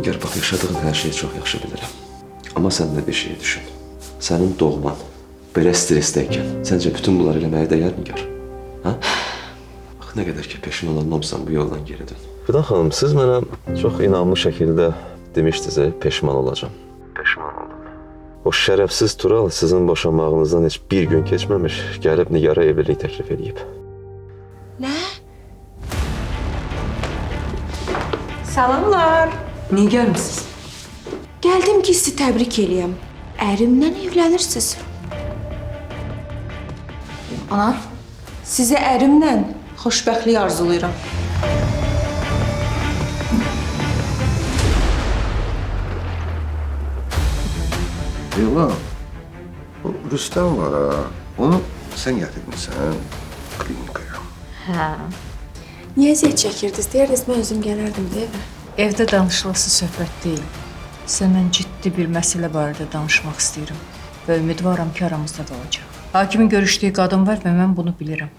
Nigar, bax, yaşadığın hər şeyi çox yaxşı bilirəm. Amma sən də bir şey düşün. Sənin doğman belə stressdəykən səncə bütün bunları eləməyə dəyər, Nigar? Ha? Bax, nə qədər ki peşman olmamısan, bu yoldan geri dön. Fidan xanım, siz mənə çox inamlı şəkildə demişdiniz, peşman olacağım. Peşman oldum. O şərəfsiz Tural sizin boşanmağınızdan heç bir gün keçməmiş gəlib Nigar'a evlilik təklif edib. Nə? Salamlar. Niyə gəlmisiniz? Gəldim ki, sizi təbrik eləyəm. Ərimlə evlənirsiniz. Ana, Sizə ərimlə xoşbəxtlik arzulayıram. Leyla, o Rüstem var ha. Onu sen getirmişsin klinikaya. hə. Niyə əziyyət çəkirdiniz? Deyərdiniz, mən özüm gələrdim, deyil mi? Evdə danışılası söhbət deyil. Səndən ciddi bir məsələ barədə danışmaq istəyirəm və ümidvaram ki, aramızda qalacaq. Hakimin görüşdüyü qadın var və mən bunu bilirəm.